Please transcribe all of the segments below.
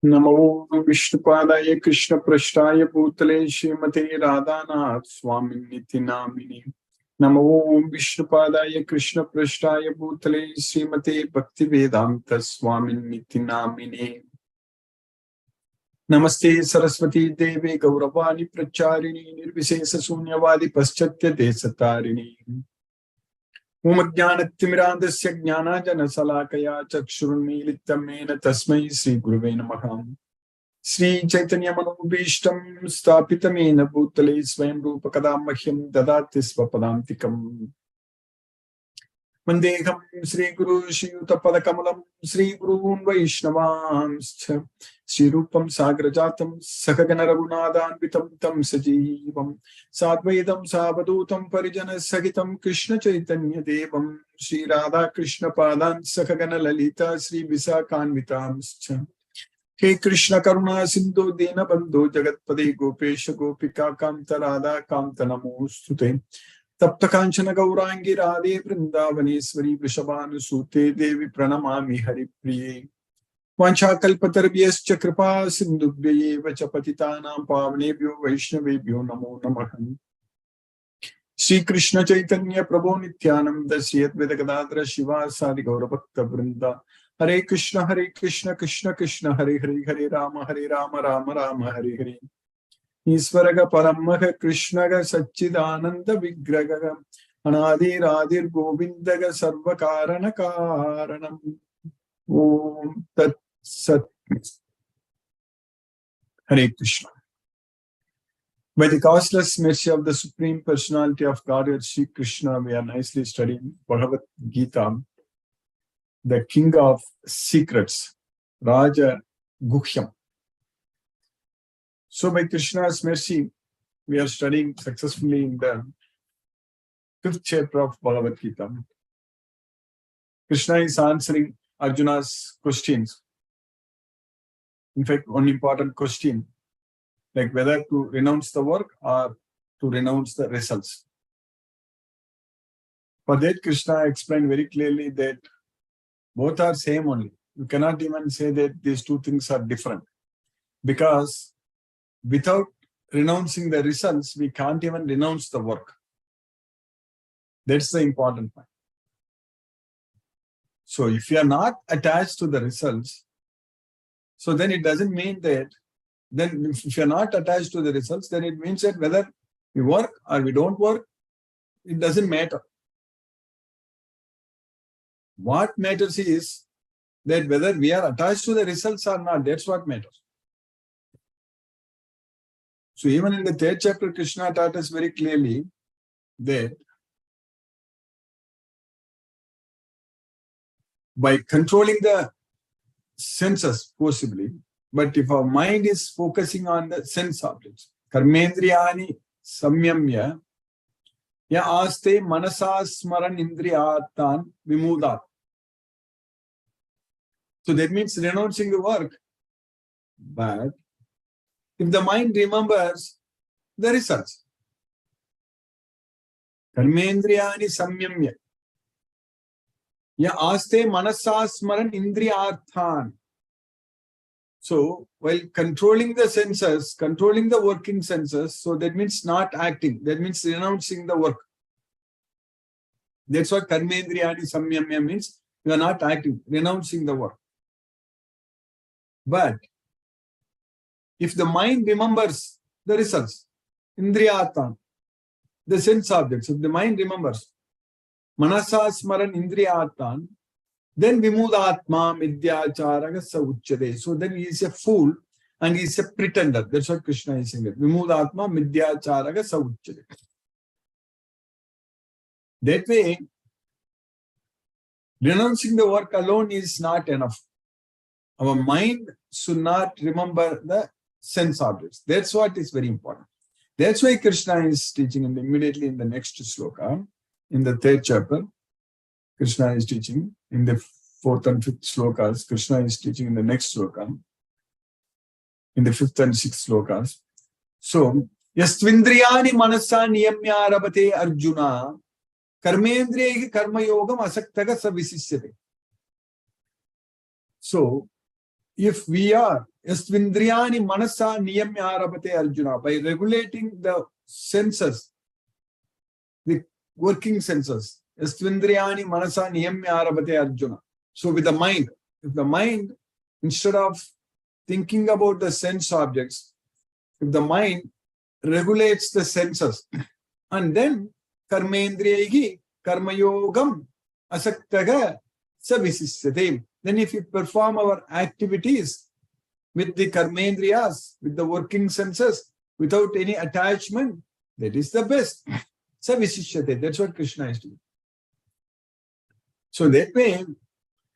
Namo Vishnupadaya Krishna Prashtaya Bhutale Srimate Radhanath Swaminithi Namini. Namo Vishnupadaya Krishna Prashtaya Bhutale Srimate Bhaktivedanta Swaminithi Namini. Namaste Saraswati Devi Gauravani Pracharini Nirvisesa Sunyavadi Paschatya Desatarini. Umajnanatimirandasya Jnanajana Salakaya Chakshurunmilitamena Tasmai Sri Guruve Namaha. Sri Chaitanya Manobhishtam Stapitamena Bhutale Swayam Rupa Kadamahyam Dadati Svapadantikam. Mandeham Sri Guru Shri Utapada Kamalam Sri Gurun Vaishnavamscha Sri Rupam Sagrajatam Sakagana Raghunadan Vitam Tam Sajivam Sadvaidam Savadutam Parijana Sagitam Krishna Chaitanya Devam Sri Radha Krishna Padan Sakagana Lalita Sri Visakanvitamscha. He Krishna Karuna Sindhu Dina Bandhu Jagatpade Gopesha Gopika Kamta Radha Kamta Namostute. Tapta Kanchana Gaurangi Radhe Vrindavaneshwari Vishabhanu Sute Devi Pranamami Haripriye. Vancha Kalpatarbyascha Kripa Sindhubhye Vachapatitanam Pavanebhyo Vaishnavebhyo Namo Namaha. Sri Krishna Chaitanya Prabhu Nityananda Sri Advaita Gadadhara Shiva Sadi Gaura Bhakta Vrinda. Hare Krishna Krishna Krishna Hare Hare Hare Rama Rama Rama Hare Hare. Isvaraga Paramaha Krishnaga Satchidananda Vigraga Anadi Radir Govindaga Sarvakarana Karanam. Om Tat Sat. Hare Krishna. By the causeless mercy of the Supreme Personality of Godhead, Sri Krishna, we are nicely studying Bhagavad Gita, the King of Secrets, Raja Guhyam. So by Krishna's mercy, we are studying successfully in the 5th chapter of Bhagavad Gita. Krishna is answering Arjuna's questions. In fact, one important question, like whether to renounce the work or to renounce the results. For that, Krishna explained very clearly that both are same only. You cannot even say that these two things are different. Because without renouncing the results, we can't even renounce the work. That's the important point. So if you are not attached to the results, so then it doesn't mean that, then if you are not attached to the results, then it means that whether we work or we don't work, it doesn't matter. What matters is that whether we are attached to the results or not, that's what matters. So even in the 3rd chapter, Krishna taught us very clearly that by controlling the senses, possibly, but if our mind is focusing on the sense objects, karmendriyani samyamya ya aste manasa smaran indriyatan vimudat. So that means renouncing the work. But if the mind remembers the results, karmendriyani samyamya ya aste manasa smaran indriyarthan. So while controlling the senses, controlling the working senses, so that means not acting, that means renouncing the work. That's what karmendriyani samyamya means. You are not acting, renouncing the work. But if the mind remembers the results, indriyatan, the sense objects, if the mind remembers, manasa smaran indriyatan, then vimudatma midyacharaga sauchyate. So then he is a fool and he is a pretender. That's what Krishna is saying. Vimudatma midyacharaga sauchyate. That way, renouncing the work alone is not enough. Our mind should not remember the sense objects. That's what is very important. That's why Krishna is teaching immediately in the next sloka, in the 3rd chapter. Krishna is teaching in the 4th and 5th slokas. Krishna is teaching in the next sloka, in the 5th and 6th slokas. So, yastvindriyani manasa niyamya rabate Arjuna karmendriya karma yogam asaktaga savisishyate. So, if we are Yastvindriyani manasa niyamya arabate Arjuna. By regulating the senses, the working senses. Yastvindriyani manasa niyamya arabate Arjuna. So with the mind, if the mind, instead of thinking about the sense objects, if the mind regulates the senses, and then karmendriyahi karmayogam asaktaga savisishyate. Then if we perform our activities with the karmendriyas, with the working senses, without any attachment, that is the best. Savisishyate. That's what Krishna is doing. So that way,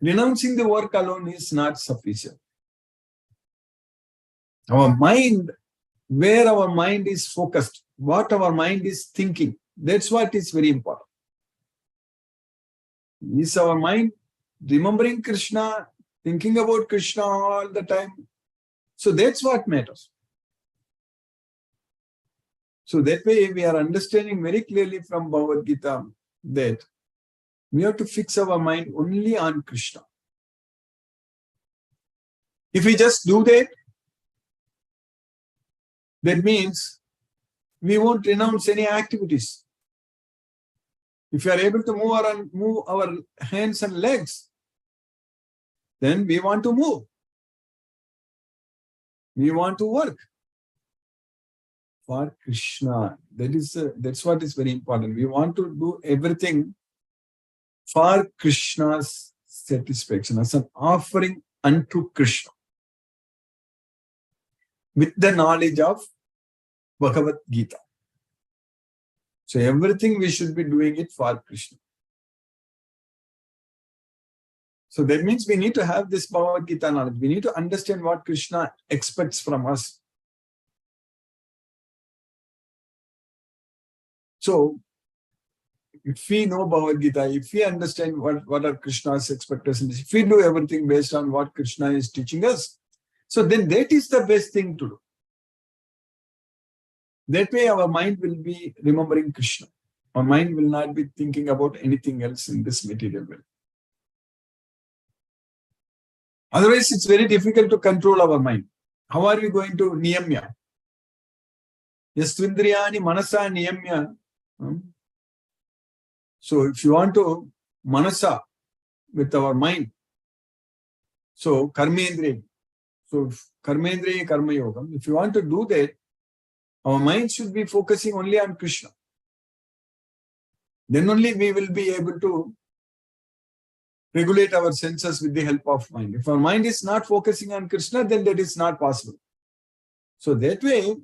renouncing the work alone is not sufficient. Our mind, where our mind is focused, what our mind is thinking, that's what is very important. Is our mind remembering Krishna, thinking about Krishna all the time? So that's what matters. So that way we are understanding very clearly from Bhagavad Gita that we have to fix our mind only on Krishna. If we just do that, that means we won't renounce any activities. If we are able to move our hands and legs, then we want to move. We want to work for Krishna. That's what is very important. We want to do everything for Krishna's satisfaction, as an offering unto Krishna, with the knowledge of Bhagavad Gita. So everything we should be doing it for Krishna. So that means we need to have this Bhagavad Gita knowledge. We need to understand what Krishna expects from us. So if we know Bhagavad Gita, if we understand what are Krishna's expectations, if we do everything based on what Krishna is teaching us, so then that is the best thing to do. That way our mind will be remembering Krishna. Our mind will not be thinking about anything else in this material world. Otherwise, it's very difficult to control our mind. How are we going to niyamya? Yastvindriyani manasa niyamya. So if you want to manasa with our mind, so karmendriya. So karmendriya karma yogam. If you want to do that, our mind should be focusing only on Krishna. Then only we will be able to regulate our senses with the help of mind. If our mind is not focusing on Krishna, then that is not possible. So that way,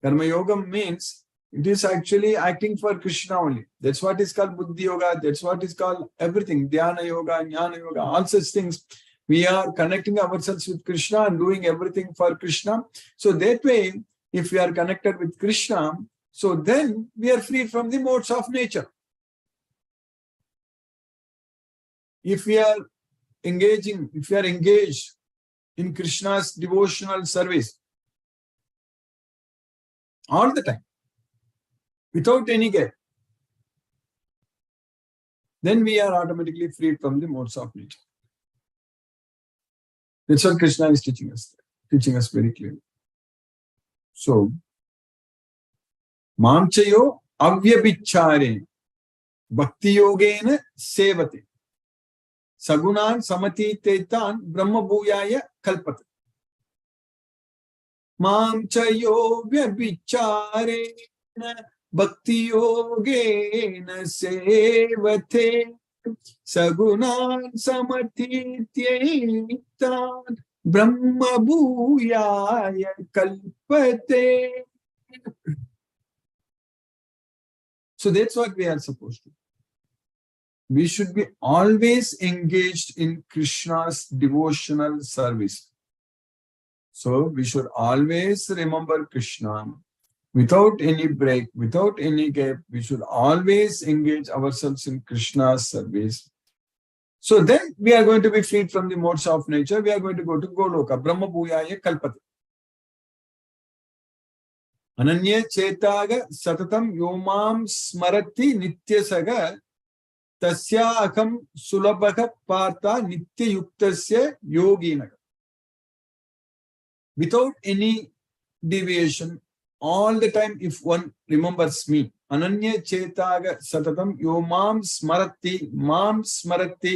karma yogam means it is actually acting for Krishna only. That's what is called buddhi yoga. That's what is called everything. Dhyana yoga, jnana yoga, all such things. We are connecting ourselves with Krishna and doing everything for Krishna. So that way, if we are connected with Krishna, so then we are free from the modes of nature. If we are engaged in Krishna's devotional service all the time, without any gap, then we are automatically freed from the modes of nature. That's what Krishna is teaching us very clearly. So, Mamchayo avyabhichare bhakti yogena sevate sagunan samatitetan brahma bhuyaya kalpate. Mamchayo avyabhichare bhakti yogena sevate sagunan samatitetan brahma bhuyaya kalpate. So that's what we are supposed to do. We should be always engaged in Krishna's devotional service. So we should always remember Krishna without any break, without any gap. We should always engage ourselves in Krishna's service. So then we are going to be freed from the modes of nature. We are going to go to Goloka. Brahma bhuyaya kalpate. Ananya chetaga satatam yomam smarati nityasaga tasya akam sulabhaka partha nitya yuktasya yoginaga. without any deviation, all the time, if one remembers me, Ananya Chetaga Satatam Yo Mam Smarati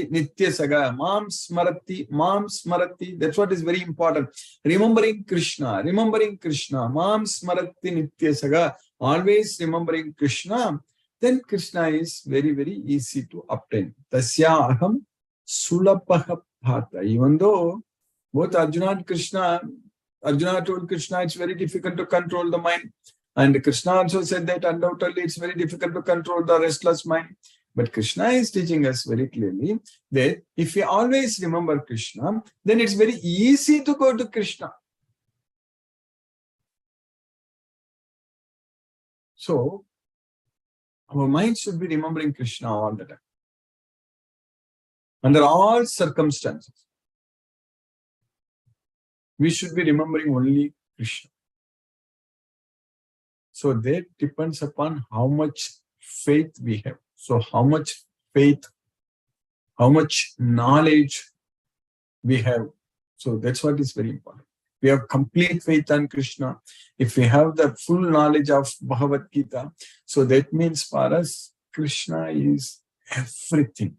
Nitya Saga, Mam Smarati. That's what is very important. Remembering Krishna, Mam Smarati Nitya Saga, always remembering Krishna, then Krishna is very, very easy to obtain. Tasya Aham Sulabhaha Bhata. Even though both Arjuna and Krishna, Arjuna told Krishna it's very difficult to control the mind. And Krishna also said that undoubtedly it's very difficult to control the restless mind. But Krishna is teaching us very clearly that if we always remember Krishna, then it's very easy to go to Krishna. So, our mind should be remembering Krishna all the time, under all circumstances. We should be remembering only Krishna. So that depends upon how much faith we have. So how much faith, how much knowledge we have. So that's what is very important. We have complete faith on Krishna. If we have the full knowledge of Bhagavad Gita, so that means for us, Krishna is everything.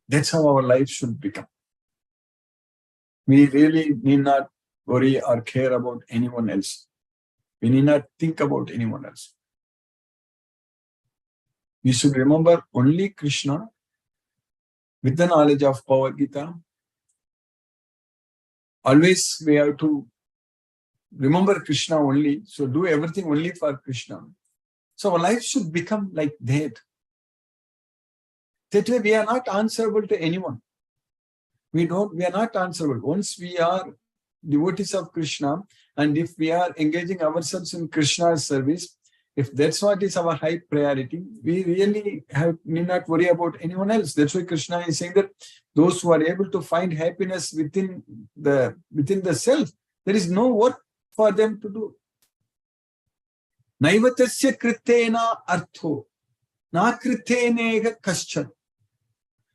That's how our life should become. We really need not worry or care about anyone else. We need not think about anyone else. We should remember only Krishna with the knowledge of Bhagavad Gita. Always we have to remember Krishna only. So do everything only for Krishna. So our life should become like that. That way we are not answerable to anyone. We are not answerable. Once we are devotees of Krishna, and if we are engaging ourselves in Krishna's service, if that's what is our high priority, we really need not worry about anyone else. That's why Krishna is saying that those who are able to find happiness within the self, there is no work for them to do. Naivatasya kritena artho, na kritenega kaschan.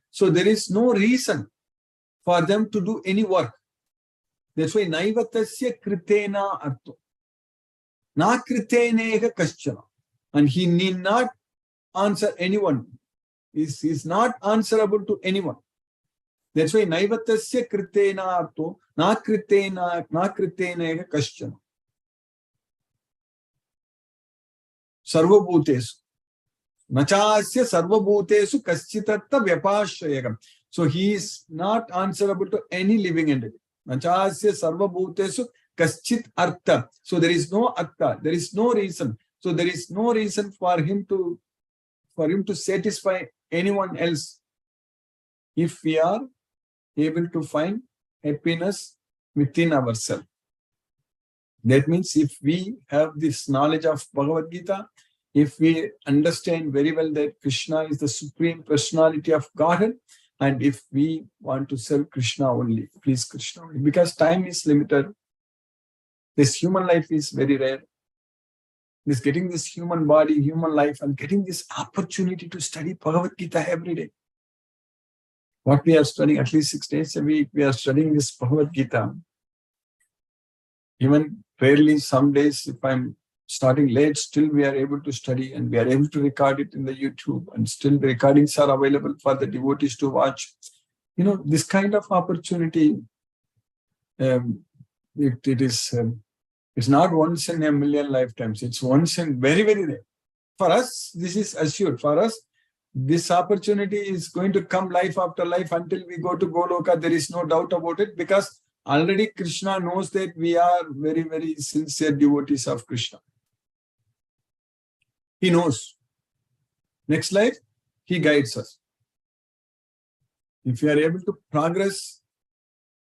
So there is no reason for them to do any work. That's why naivatasya kritena artho. Na kritenega kaschana. And he need not answer anyone. He is not answerable to anyone. That's why naivatasya kritena artho. Na kritenega kaschana. Sarvabhutesu. Nachasya sarvabhutesu kaschitatta vyapashrayagam. So he is not answerable to any living entity. Nachasya sarvabhutesu kaschit artha. So there is no artha, there is no reason. So there is no reason for him to satisfy anyone else if we are able to find happiness within ourselves. That means if we have this knowledge of Bhagavad Gita, if we understand very well that Krishna is the Supreme Personality of Godhead, and if we want to serve Krishna only, please Krishna only, because time is limited. This human life is very rare. This getting this human body, human life, and getting this opportunity to study Bhagavad Gita every day. What we are studying, at least 6 days a week, we are studying this Bhagavad Gita. Even rarely, some days, if I'm starting late, still we are able to study and we are able to record it in the YouTube, and still the recordings are available for the devotees to watch. You know, this kind of opportunity, it's not once in a million lifetimes. It's once in very, very rare. For us, this is assured. For us, this opportunity is going to come life after life until we go to Goloka. There is no doubt about it, because already Krishna knows that we are very, very sincere devotees of Krishna. He knows. Next life, he guides us. If you are able to progress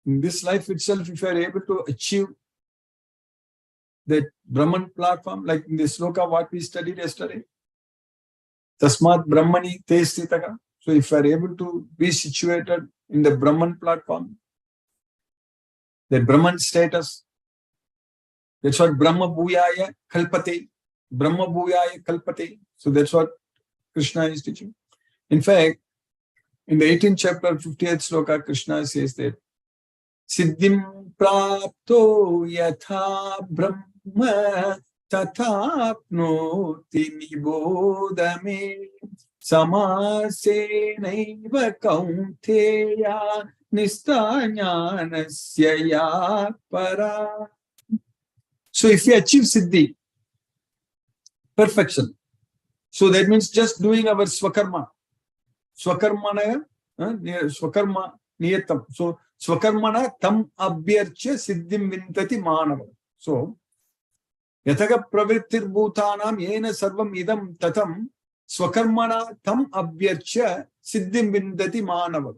in this life itself, if you are able to achieve that Brahman platform, like in the sloka what we studied yesterday, Tasmat Brahmani Te Stitaka. So if you are able to be situated in the Brahman platform, the Brahman status, that's what Brahma Bhuyaya Kalpate. Brahma Bhuyaya Kalpate. So that's what Krishna is teaching. In fact, in the 18th chapter, 50th sloka, Krishna says that Siddhim prapto yatha brahma tatapnoti nibodame samasenaiva kaunteya nisthañanasya ya para. So if we achieve Siddhi, perfection, so that means just doing our swakarma. Swakarmana, swakarma niyatam. So swakarmana tam abhyarcha siddhim vintati manava. So yathaga pravrittir bhutanam yena sarvam idam tatam swakarmana tam abhyarcha siddhim vintati manava.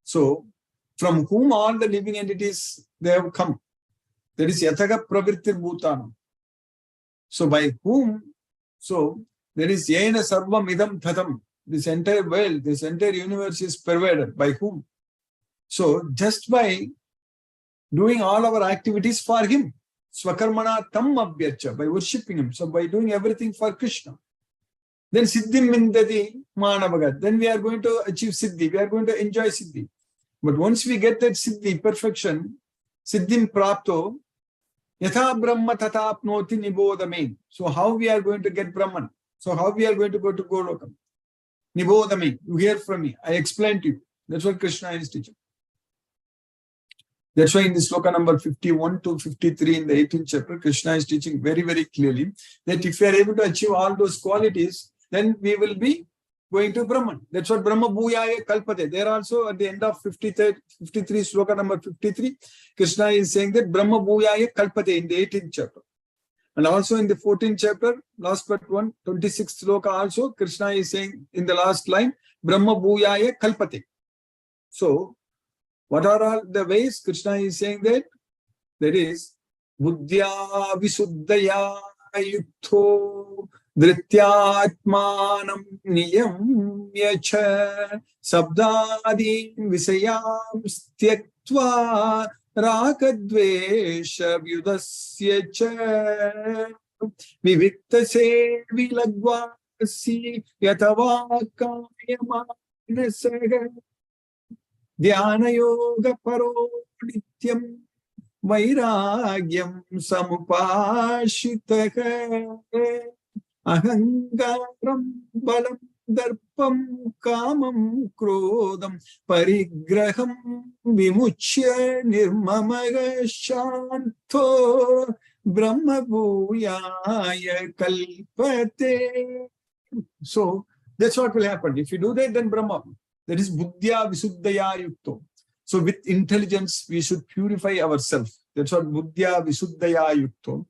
So from whom all the living entities they have come. That is yathaga pravrittir bhutanam. So by whom? So there is yena sarvam idam tatam. This entire world, this entire universe is pervaded. By whom? So just by doing all our activities for him, swakarmana tam abhyarcha, by worshipping him, so by doing everything for Krishna, then siddhim vindati manavagat, then we are going to achieve siddhi, we are going to enjoy siddhi. But once we get that siddhi, perfection, siddhim prapto, yatha brahma tatapnoti nibodame. So how we are going to get Brahman? So how we are going to go to Golokam? Nibodame, you hear from me, I explain to you. That's what Krishna is teaching. That's why in the sloka number 51 to 53 in the 18th chapter, Krishna is teaching very, very clearly that if we are able to achieve all those qualities, then we will be going to Brahman. That's what Brahma Bhuyaya Kalpate. There also at the end of 53 sloka number 53, Krishna is saying that Brahma Bhuyaya Kalpate in the 18th chapter. And also in the 14th chapter, last but 26th sloka also, Krishna is saying in the last line, Brahma Bhuyaya Kalpate. So, what are all the ways Krishna is saying that? That is, Buddhya Visuddhaya Yukto Dhrityatmanam Niyamya Cha Sabdadi Visayam Styaktva Rakadvesha Vyudasya Cha Vivikta Vilagvasi Yatavakayamanasaga Dhyana yoga paro nityam vairagyam samupashitaha ahangaram balam darpam kamam krodam parigraham vimuchya nirmamaga shanto brahma bhuyaya kalpate. So that's what will happen. If you do that, then Brahma. That is Buddhya Visuddhaya Yukto. So with intelligence, we should purify ourselves. That's what Buddhya Visuddhaya Yukto.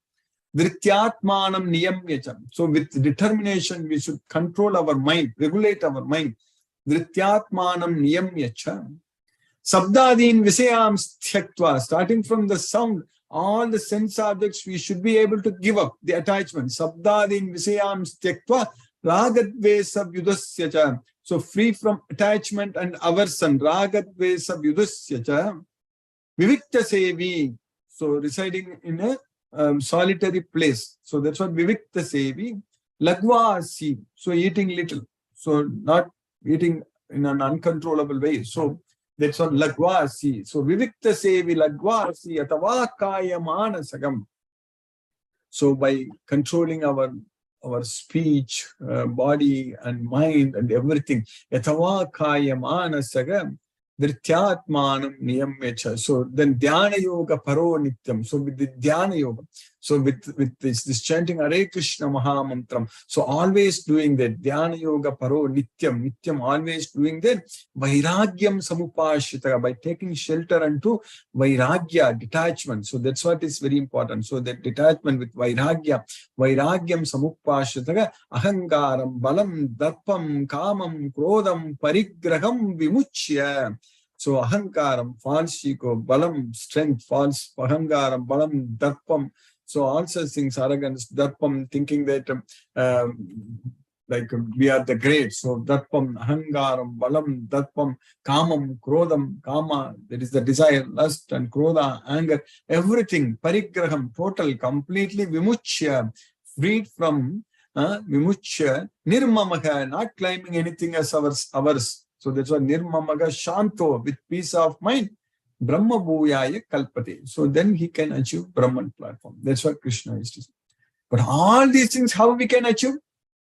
Dhrityatmanam Niyamyacham. So with determination, we should control our mind, regulate our mind. Dhrityatmanam Niyamyacham. Sabdadin Visayam Styaktva. Starting from the sound, all the sense objects, we should be able to give up the attachment. Sabdadin Visayam Styaktva. Ragadvesa Vyudasya Cha. So free from attachment and aversion. Ragadvesa Vyudasya Cha. Vivikta Sevi. So residing in a solitary place. So that's what Vivikta Sevi. Lagvasi. So eating little. So not eating in an uncontrollable way. So that's what Lagvasi. So Vivikta Sevi Lagvasi Atavakaya Manasagam. So by controlling our speech, body and mind and everything. Yathavakaya manasagam dhrityatmanam niyamyecha. So then dhyana yoga paro nityam. So with the dhyana yoga, so with this chanting Hare Krishna Maha Mantram. So always doing that dhyana yoga paro nityam, always doing that. Vairagyam samupashita, by taking shelter unto vairagya, detachment. So that's what is very important. So that detachment with vairagyam samupashita, ahangaram balam darpam kamam krodam parigraham vimuchya. So ahankaram, false ego, balam, strength, false ahangaram, balam, darpam. So all such things, arrogance, darpam, thinking that like we are the great. So darpam, ahangaram, balam, darpam, kamam, krodam, kama, that is the desire, lust and krodha, anger, everything, parigraham, total, completely vimuchya, freed from vimuchya, nirmamaga, not claiming anything as ours. So that's why nirmamaga shanto, with peace of mind. Brahma Bhuyaya Kalpate. So then he can achieve Brahman platform. That's what Krishna is teaching. But all these things, how we can achieve?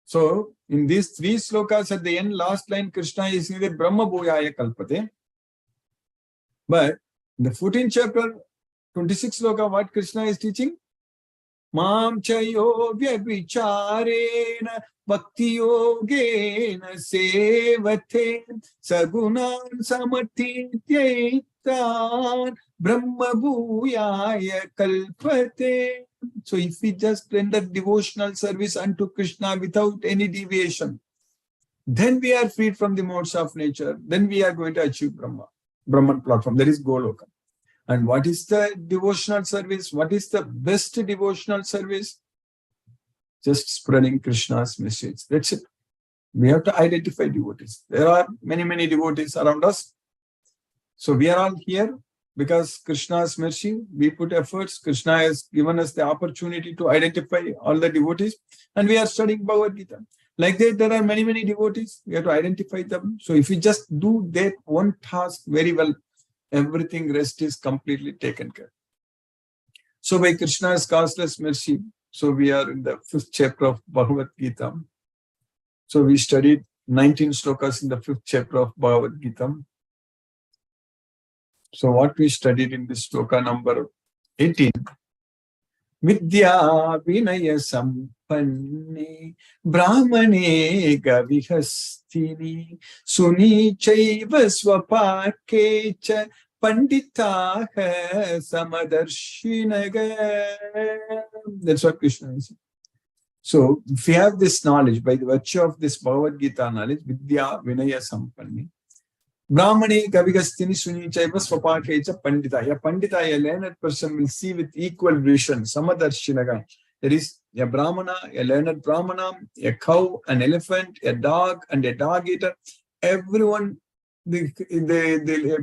So in these 3 slokas at the end, last line, Krishna is saying that Brahma Bhuyaya Kalpate. But in the 14th chapter, 26th sloka, what Krishna is teaching? Mam chayo vyabhicharena bhakti yogena sevate sagunan samatityaithan brahma bhuyaya kalpate. So if we just render devotional service unto Krishna without any deviation, then we are freed from the modes of nature. Then we are going to achieve Brahman platform. That is Goloka. And what is the devotional service? What is the best devotional service? Just spreading Krishna's message. That's it. We have to identify devotees. There are many, many devotees around us. So we are all here because Krishna's mercy, we put efforts. Krishna has given us the opportunity to identify all the devotees. And we are studying Bhagavad Gita. Like that, there are many, many devotees. We have to identify them. So if we just do that one task very well, everything rest is completely taken care. So by Krishna's causeless mercy, so we are in the 5th chapter of Bhagavad Gita. So we studied 19 slokas in the 5th chapter of Bhagavad Gita. So what we studied in this sloka number 18, Vidya Vinaya Sampanne Brahmane Gavihastini Suni Chaiva Swapakecha Panditaha Samadarshinaga. That's what Krishna is saying. So if we have this knowledge, by the virtue of this Bhagavad Gita knowledge, Vidya Vinaya Sampanne Brahmane Gavihastini Suni Chaiva Swapakecha Pandita. A Pandita, a learned person, will see with equal vision. Samadarshinaga. There is a Brahmana, a learned Brahmana, a cow, an elephant, a dog, and a dog eater. Everyone, the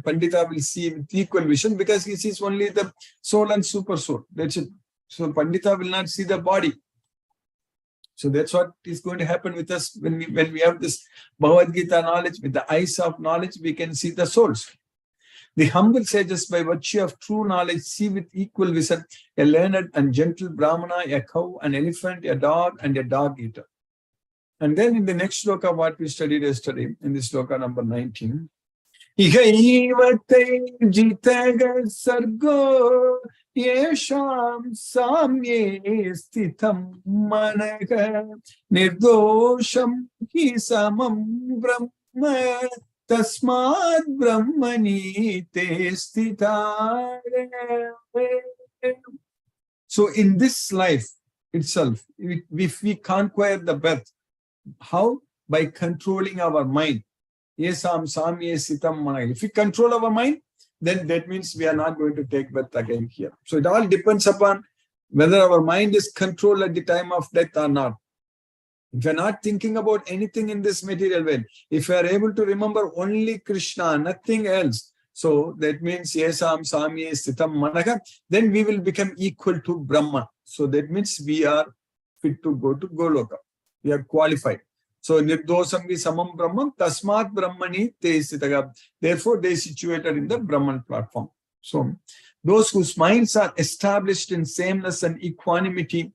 Pandita will see with equal vision because he sees only the soul and super soul. That's it. So Pandita will not see the body. So that's what is going to happen with us when we have this Bhagavad Gita knowledge. With the eyes of knowledge, we can see the souls. The humble sages, by virtue of true knowledge, see with equal vision a learned and gentle Brahmana, a cow, an elephant, a dog, and a dog eater. And then in the next sloka, what we studied yesterday, in this sloka number 19, Ihaivate jitaga sargo yesham samye sthitam managa nirdosham hi samam brahma tasmad brahmani te sthita. So in this life itself, if we conquer the birth, how? By controlling our mind. Yesam samye sitam manai. If we control our mind, then that means we are not going to take birth again here. So it all depends upon whether our mind is controlled at the time of death or not. If we are not thinking about anything in this material world, if we are able to remember only Krishna, nothing else, so that means Yesam samye sitam manaka, then we will become equal to Brahman. So that means we are fit to go to Goloka. We are qualified. So nirdosam vi samam brahman tasmat brahmani te sthitaga. Therefore they are situated in the Brahman platform. So those whose minds are established in sameness and equanimity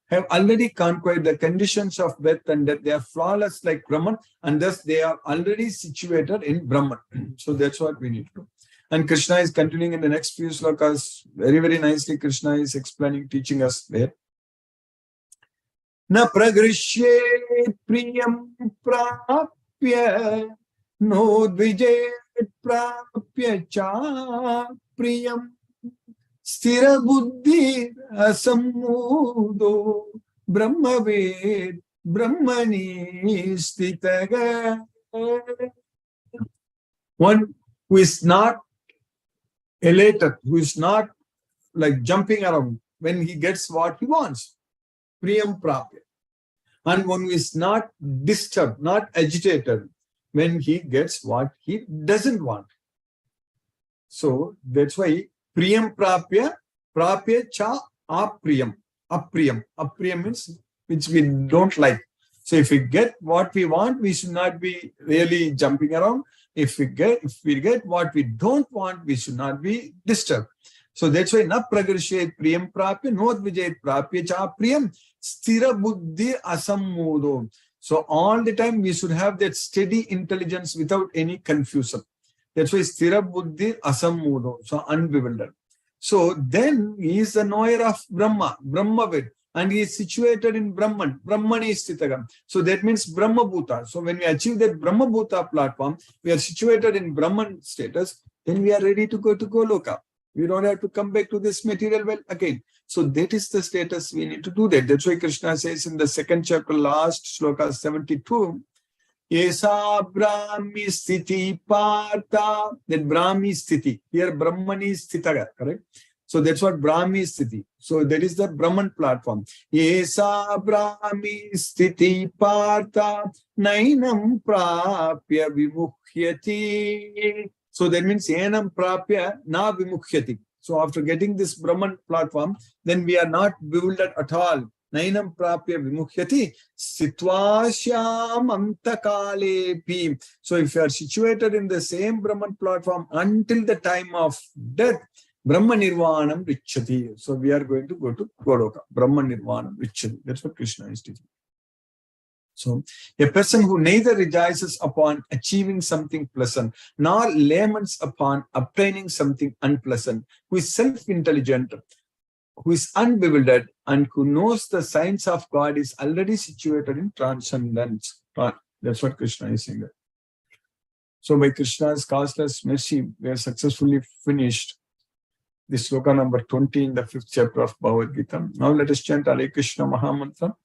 have already conquered the conditions of birth and death. They are flawless like Brahman, and thus they are already situated in Brahman. So that's what we need to do. And Krishna is continuing in the next few slokas. Very, very nicely Krishna is explaining, teaching us there. Na pragrishye priyam prapya no dvijet prapya cha priyam sthira buddhi asammudo brahmaved brahmani sthitaga. One who is not elated, who is not like jumping around when he gets what he wants. Priyam prapya. And one who is not disturbed, not agitated when he gets what he doesn't want. So that's why priyam prapya, prapya cha apriyam. Apriyam. Apriyam means which we don't like. So if we get what we want, we should not be really jumping around. If we get what we don't want, we should not be disturbed. So that's why na pragrishayet priyam prapya, no vijayet prapya cha priyam, sthira buddhi asammudo. So all the time we should have that steady intelligence without any confusion. That's why sthira buddhi asammudo, so unbewildered. So then he is the knower of Brahma, Brahmavid, and he is situated in Brahman, Brahmani Sthitagam. So that means Brahma Bhuta. So when we achieve that Brahma Bhuta platform, we are situated in Brahman status, then we are ready to go to Goloka. We don't have to come back to this material world again. So that is the status we need to do that. That's why Krishna says in the second chapter, last shloka 72, Esa Brahmi Sthiti Partha, that Brahmi Sthiti. Here Brahmani Sthitaga, correct? So that's what Brahmi Sthiti. So that is the Brahman platform. Esa Brahmi Sthiti Partha, Nainam Prapya Vimukhyati. So that means Enam Prapya Na Vimukhyati. So after getting this Brahman platform, then we are not bewildered at all. Nainam Prapya Vimukhyati Sitvasyam Antakalepi. So if you are situated in the same Brahman platform until the time of death, Brahma Nirvanam Richati. So we are going to go to Goloka. Brahma Nirvanam Richati. That's what Krishna is teaching. So a person who neither rejoices upon achieving something pleasant, nor laments upon obtaining something unpleasant, who is self-intelligent, who is unbewildered, and who knows the signs of God, is already situated in transcendence. That's what Krishna is saying. So by Krishna's causeless mercy, we have successfully finished this sloka number 20 in the 5th chapter of Bhagavad Gita. Now let us chant Hare Krishna Mahamantra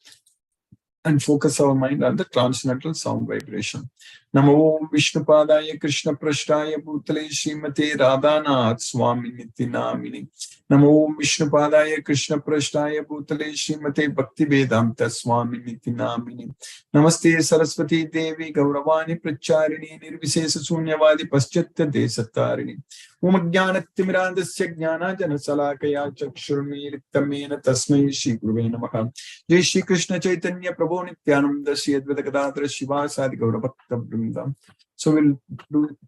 and focus our mind on the transcendental sound vibration. Namo Vishnupadaya Krishna Prashtaya Bhutale Srimate Radhanath Swami Niti Namini. Namo Vishnupadaya Krishna Prashtaya Bhutale Srimate Bhakti Vedanta Swami Niti Namini. Namaste Saraswati Devi Gauravani Pracharini Nirvisesa Sunyavadi Paschatya Desatarini. Umajnanatimirandasya Jnana Janasalakaya Chakshurmiritamena Tasmai Shri Guruve Namaha. Jai Shri Krishna Chaitanya Prabhu Nityananda Shri Advaita Gadadhara Shiva Sadi Gaura Bhakta Vrinda. So we'll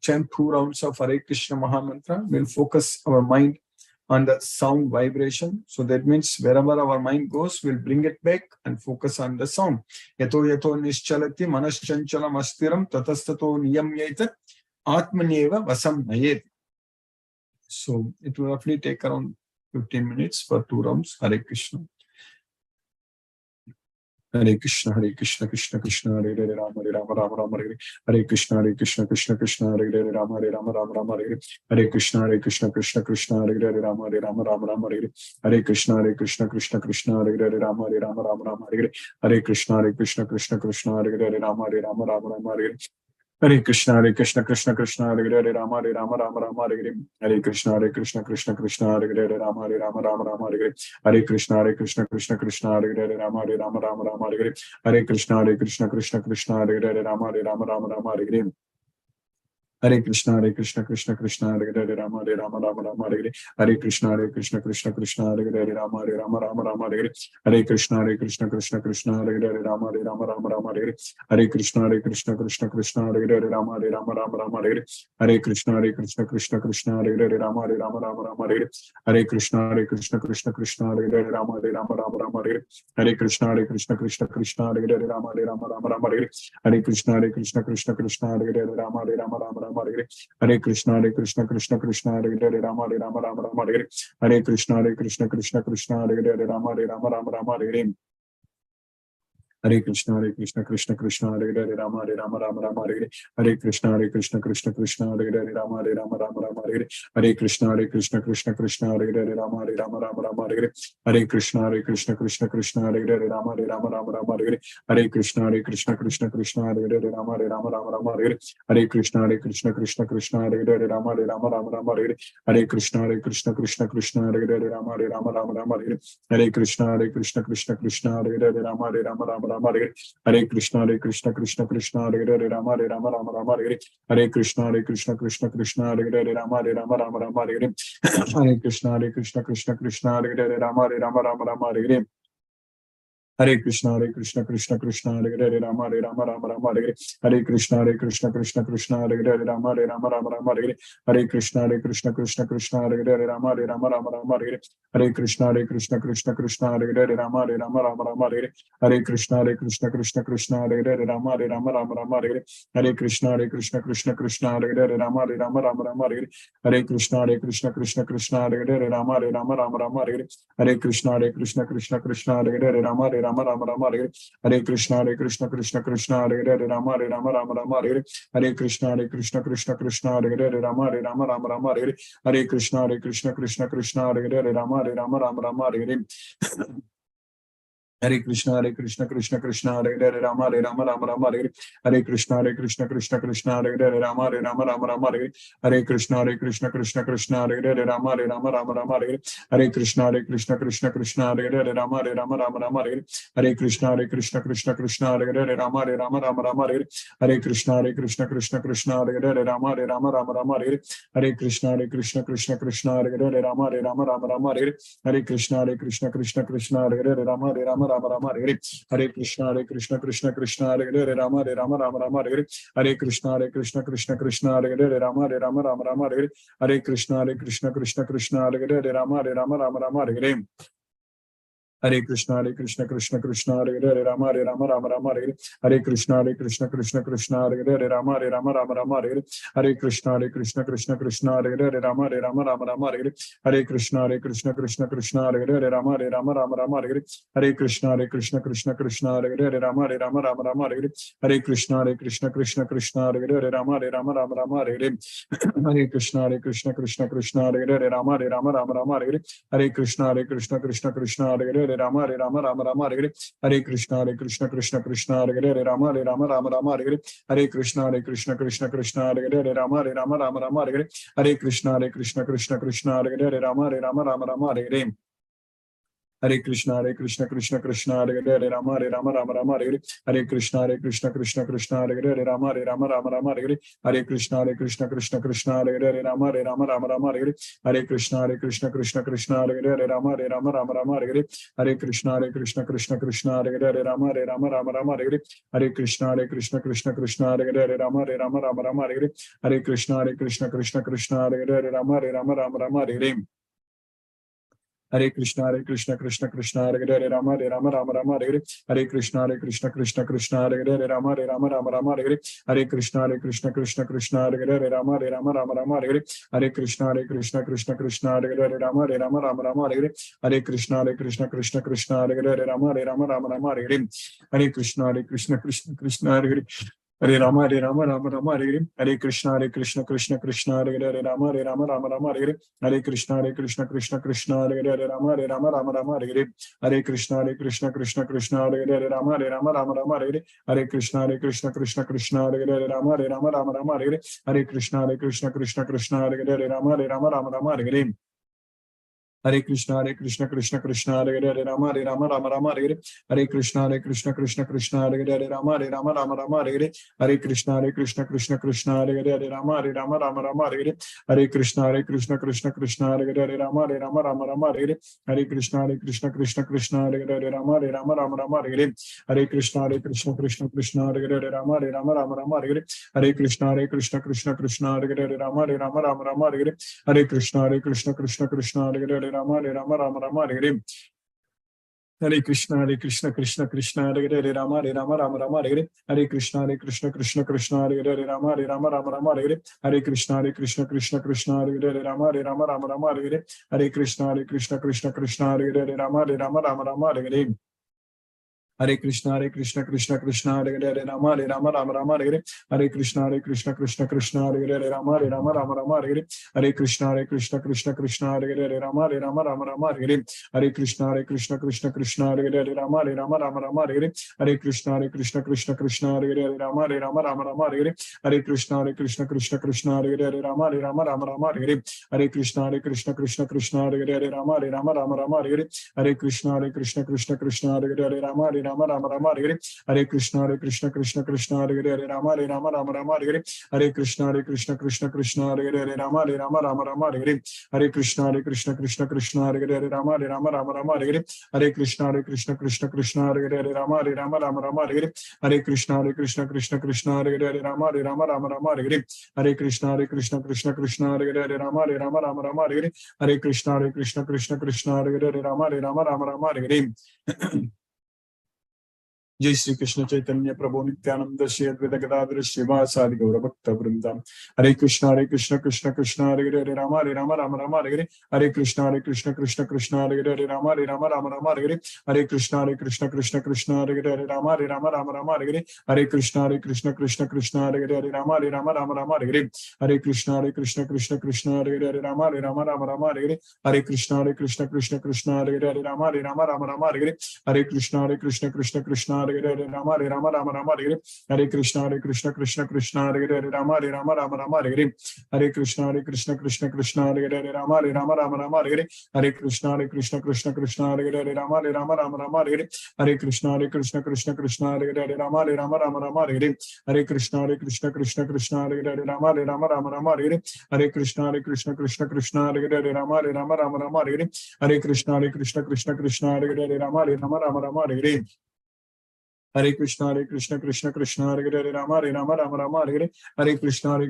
chant 2 rounds of Hare Krishna Mahamantra. We'll focus our mind on the sound vibration. So that means wherever our mind goes, we'll bring it back and focus on the sound. Yato yato nischalati manaschanchalam astiram tatastato niyamyaitat atmaneva vasam nayet. So it will roughly take around 15 minutes for 2 rounds. Hare Krishna. Hare Krishna, Hare Krishna, Krishna Krishna, Hare Hare, Rama Hare Rama, Rama Rama Hare Hare Krishna, Hare Krishna, Krishna Krishna, Hare Hare, Rama Hare Rama, Rama Rama Hare Hare Krishna, Hare Krishna, Krishna Krishna, Hare Hare, Rama Hare Rama, Rama Rama Hare Hare Krishna, Hare Krishna, Krishna Krishna, Hare Hare, Rama Hare Rama, Rama Rama Hare Hare Krishna, Hare Krishna, Krishna Krishna, Hare Hare, Rama Hare Rama, Rama Rama Hare Hare Krishna, Hare Krishna, Krishna Krishna, Hare Hare, Rama Hare Rama, Rama Rama Hare Hare Krishna, Hare Krishna, Krishna Krishna, Hare Hare, Rama Hare Rama, Rama Rama Hare Hare Krishna, Hare Krishna, Krishna Krishna, Hare Hare, Rama Hare Rama, Rama Rama Hare Hare Krishna, Hare Krishna, Krishna Krishna, Hare Hare, Rama Hare Rama, Rama Rama Hare Hare Krishna, Hare Krishna, Krishna Krishna, Hare Hare, Rama Hare Rama, Rama Rama Hare Hare Krishna, Hare Krishna, Krishna Krishna, Hare Hare, Rama Hare Rama, Rama Rama Hare Hare Krishna, Hare Krishna, Krishna Krishna, Hare Hare, Rama Hare Rama, Rama Rama Hare Hare Krishna, Hare Krishna, Krishna Krishna, Hare Hare, Rama Hare Rama, Rama Rama Hare Hare Krishna, Hare Krishna, Krishna Krishna, Hare Hare, Rama Hare Rama, Rama Rama Hare Hare Krishna, Hare Krishna, Krishna Krishna, Hare Hare, Rama Hare Rama, Rama Rama Hare Hare Krishna, Hare Krishna, Krishna Krishna, Hare Hare, Rama Hare Rama, Rama Rama Hare Hare Krishna, Hare Krishna, Krishna Krishna, Hare Hare, Rama Hare Rama, Rama Rama Hare Hare Krishna, Hare Krishna, Krishna Krishna, Hare Hare, Rama Hare Rama, Rama Rama Hare Hare Krishna, Hare Krishna, Krishna Krishna, Hare Hare, Rama Hare Rama, Rama Rama Hare Hare Krishna, Hare Krishna, Krishna Krishna, Hare Hare, Rama Hare Rama, Rama Rama Hare Hare Krishna, Hare Krishna, Krishna Krishna, Hare Hare, Rama Hare Rama, Rama Rama Hare Hare Krishna, Hare Krishna, Krishna Krishna, Hare Hare, Rama Hare Rama, Rama Rama Hare Hare Krishna, Hare Krishna, Krishna Krishna, Hare Hare, Rama Hare Rama, Rama Rama Hare Hare Krishna, Hare Krishna, Krishna Krishna, Hare Hare, Rama Hare Rama, Rama Rama Hare Hare Krishna, Hare Krishna, Krishna Krishna, Hare Hare, Rama Hare Rama, Rama Rama Hare Hare Krishna, Hare Krishna, Krishna Krishna, Hare Hare, Rama Hare Rama, Rama Rama Hare Hare Krishna, Hare Krishna, Krishna Krishna, Hare Hare, Rama Hare Rama, Rama Rama Hare Hare Krishna, Hare Krishna, Krishna Krishna, Hare Hare, Rama Hare Rama, Rama Rama Hare Hare Krishna, Hare Krishna, Krishna Krishna, Hare Hare, Rama Hare Rama, Rama Rama Hare Hare Krishna, Hare Krishna, Krishna Krishna, Hare Hare, Rama Hare Rama, Rama Rama Hare Hare Krishna Krishna Krishna Hare Hare Rama Rama Rama Hare Hare Hare Krishna Krishna Krishna Hare Hare Rama Rama Hare Hare Hare Krishna Krishna Krishna Hare Hare Rama Rama Hare Hare Hare Krishna Krishna Hare Hare Rama Rama Hare Hare Hare Krishna Krishna Hare Hare Rama Rama Hare Hare Hare Krishna Krishna Hare Hare Rama Rama Hare Hare Hare Krishna Krishna Hare Hare Rama Rama Hare Hare Hare Krishna Krishna Hare Hare Rama Rama Hare Hare Hare Krishna Krishna Hare Hare Rama Rama Hare Hare Hare Krishna Krishna Hare Hare Rama Rama Hare Hare Hare Krishna Krishna Hare Hare Rama Rama Hare Hare Hare Krishna Krishna Hare Hare Rama Rama Hare Hare Hare Krishna Krishna Hare Hare Rama Rama Hare Hare Hare Krishna Krishna Hare Hare Rama Rama Hare Hare Hare Krishna Krishna Hare Hare Rama Rama Hare Hare Hare Krishna Krishna Hare Hare Rama Rama Hare Hare Hare Krishna Krishna Hare Hare Rama Rama Hare Hare Hare Krishna Krishna Hare Hare Rama Rama Hare Hare Hare Krishna Krishna Hare Hare Rama Rama Hare Hare Hare Krishna Krishna Hare Hare Rama Rama Hare Hare Hare Krishna Krishna Hare Hare Rama Rama Hare Hare Hare Krishna Krishna Hare Hare Rama Rama Hare Hare Hare Krishna Krishna Hare Hare Rama Rama Hare Hare Hare Krishna Krishna Hare Hare Rama Rama Hare Hare Hare Krishna Krishna Hare Hare Rama Rama Hare Hare Hare Krishna Krishna Hare Hare Rama Rama Hare Hare Hare Krishna Krishna Hare Hare Rama Rama Hare Hare Hare Krishna Krishna Hare Hare Rama Rama Hare Hare Hare Krishna Krishna Hare Hare Rama Rama Hare Hare Hare Krishna Krishna Hare Hare Rama Rama Hare Hare Hare Krishna Krishna Hare Hare Rama Rama Hare Hare Hare Krishna Krishna Hare Hare Rama Rama Hare Hare Hare Krishna Krishna Hare Hare Rama Rama Hare Hare Hare Krishna Krishna Hare Hare Rama Rama Hare Hare Hare Krishna Krishna Hare Hare Rama Rama Hare Hare Hare Krishna Krishna Hare Hare Rama Rama Hare Hare Hare Krishna Krishna Hare Hare Rama Rama Hare Hare Hare Krishna Krishna Hare Hare Rama Rama Hare Hare Hare Krishna Krishna Hare Hare Rama Rama Hare Hare Hare Krishna Krishna Hare Hare Rama Rama Hare Hare Hare Krishna Krishna Hare Hare Rama Rama Hare Hare Hare Krishna Krishna Hare Hare Rama Rama Hare Hare Hare Krishna Krishna Hare Hare Rama Rama Hare Hare Hare Krishna Krishna Hare Hare Rama Rama Hare Hare Hare Krishna Krishna Hare Hare Rama Rama Hare Hare Hare Krishna Krishna Hare Hare Hare Rama Rama Hare Hare Hare Krishna Krishna Hare Hare Rama Rama Hare Hare Hare Krishna Krishna Hare Hare Rama Rama Hare Hare Hare Krishna Krishna Hare Hare Rama Rama Hare Hare Hare Krishna Krishna Hare Hare Rama Rama Hare Hare Hare Krishna Krishna Hare Hare Rama Rama Hare Hare Hare Krishna Krishna Hare Hare Rama Rama Hare Hare Hare Krishna Krishna Hare Hare Rama Rama Hare Hare Hare Krishna Krishna Hare Hare Rama Rama Hare Hare Hare Krishna Krishna Hare Hare Rama Rama Hare Hare Hare Krishna Krishna Hare Hare Rama Rama Hare Hare Hare Krishna Krishna Hare Hare Rama Rama Hare Hare Hare Krishna Krishna Hare Hare Rama Rama Hare Hare Hare Krishna Krishna Hare Hare Rama Rama Hare Hare Hare Krishna Krishna Hare Hare Rama Rama Hare Hare Hare Krishna Krishna Hare Hare Rama Rama Hare Hare Hare Krishna Krishna Hare Hare Rama Rama Hare Hare Hare Krishna Krishna Hare Hare Rama Rama Hare Hare Hare Krishna Krishna Hare Hare Rama Rama Hare Hare Hare Krishna Krishna Hare Hare Rama Rama Hare Hare Hare Krishna Krishna Hare Hare Rama Rama Hare Hare Hare Krishna Krishna Hare Hare Rama Rama Hare Hare Hare Krishna Krishna Hare Hare Rama Rama Hare Hare Hare Krishna Krishna Hare Hare Rama Rama Hare Hare Hare Krishna Krishna Hare Hare Rama Rama Hare Hare Hare Krishna Krishna Hare Hare Rama Rama Rama Rama Hare Hare, Hare Krishna Krishna Krishna Hare Hare, Hare Rama Rama Rama Hare Hare, Hare Krishna Krishna Krishna Hare Hare, Hare Rama Rama Hare Hare, Hare Krishna Krishna Hare Hare, Hare Rama Rama Hare Hare, Hare Krishna Krishna Hare Hare, Hare Rama Rama Hare Hare, Hare Krishna Krishna Hare Hare, Hare Rama Rama Hare Hare, Hare Krishna Krishna Hare Hare, Hare Rama Rama Hare Hare, Hare Krishna Krishna Hare Hare, Hare Rama Rama Hare Hare. जय श्री कृष्ण चैतन्य प्रभु नित्यानंद श्री अद्वैत गदाधर श्रीवासादि गौर भक्त वृंदा, हरे कृष्ण कृष्ण कृष्ण हरे हरे, हरे राम राम राम हरे हरे, हरे कृष्ण कृष्ण कृष्ण हरे हरे, हरे राम राम हरे हरे, हरे कृष्ण कृष्ण कृष्ण हरे हरे, हरे राम राम हरे हरे, हरे कृष्ण कृष्ण कृष्ण हरे हरे, हरे राम राम हरे हरे, हरे कृष्ण कृष्ण हरे हरे, हरे राम राम हरे हरे, हरे कृष्ण कृष्ण हरे हरे, हरे राम राम हरे हरे, हरे Krishna Krishna Hare Hare Rama Rama Hare Hare, Hare Krishna Krishna Hare Hare, Hare Rama Rama Hare Hare, Hare Krishna Krishna Hare Hare, Rama Rama Hare Hare, Hare Krishna Krishna Hare Hare, Rama Rama Hare Hare, Hare Krishna Krishna Hare Hare, Rama Rama Hare Hare, Hare Krishna Krishna Hare Hare, Rama Rama Hare Hare, Hare Krishna Krishna Hare Hare, Rama Rama Hare Hare, Hare Krishna Krishna Hare Hare, Rama Rama Hare Hare, Hare Krishna Krishna Hare Hare, Rama Rama Hare Hare, Hare Krishna Krishna Hare Hare, Rama Rama Hare Hare, Hare Krishna Krishna Hare Hare, Rama Rama Hare Hare, Hare Krishna Krishna Hare Hare, Rama Rama Hare Hare, Hare Krishna Krishna Hare Hare, Rama Rama Hare Hare, Hare Krishna Krishna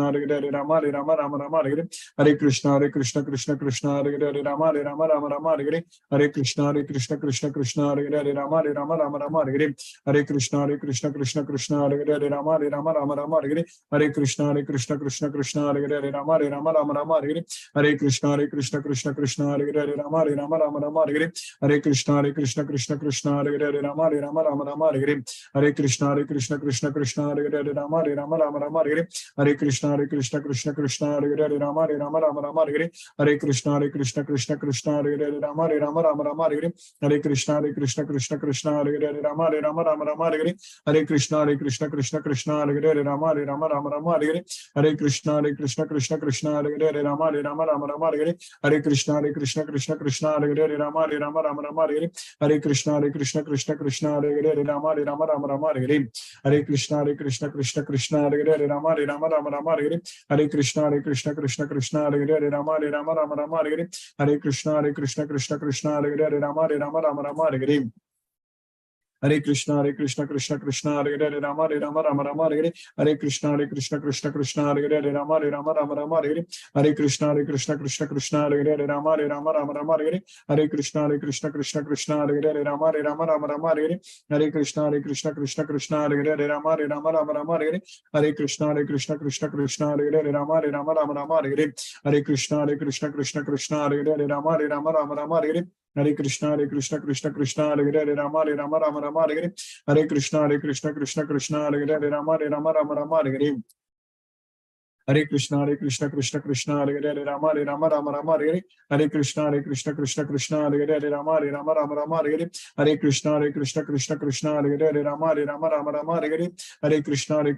Hare Hare, Rama Rama Hare Hare, Hare Krishna Krishna Hare Hare, Rama Rama Hare Hare, Hare Krishna Krishna Hare Hare, Rama Rama Hare Hare, Hare Krishna Krishna Hare Hare, Rama Rama Hare Hare, Hare Krishna Krishna Hare Hare, Rama Rama Hare Hare, Hare Krishna Krishna Hare Hare, Rama Rama Hare Hare, Hare Krishna Krishna Hare Hare, Rama Rama Hare Hare, Hare Krishna Krishna Hare Hare, Rama Rama Hare Hare, Hare Krishna Krishna Hare Hare, Rama Rama Hare Hare, Hare Krishna Krishna Hare Hare, Rama Rama Hare Hare, Hare Krishna Krishna Hare Hare, Rama Rama Hare Hare, Hare Krishna Krishna Hare Hare, Rama Rama Hare Hare, Hare Krishna Krishna Hare Hare, Rama Rama Hare Hare, Hare Krishna Krishna Hare Hare, Rama Rama Hare Hare, Hare Krishna Krishna Hare Hare, Rama Rama Hare Hare, Hare Krishna Krishna Hare Hare, Rama Rama Hare Hare, Hare Krishna Krishna Hare Hare, Rama Rama Hare Hare, Hare Krishna Krishna Hare Hare, Rama Rama Hare Hare, Hare Krishna Krishna Hare Hare, Rama Rama Hare Hare, Hare Krishna Krishna Hare Hare, Rama Rama Hare Hare, Hare Krishna Krishna Hare Hare, Rama Rama Hare Hare, Hare Krishna Krishna Hare Hare, Rama Rama Hare Hare, Hare Krishna Krishna Hare Hare, Rama Rama Hare Hare, Hare Krishna Krishna Hare Hare, Rama Rama Hare Hare, Hare Krishna Krishna Hare Hare, Rama Rama Hare Hare, Hare Krishna Krishna Hare Hare, Rama Rama Hare Hare, Hare Krishna Krishna Hare Hare, Rama Rama Hare Hare, Hare Krishna Krishna Hare Hare, Rama Rama Hare Hare, Hare Krishna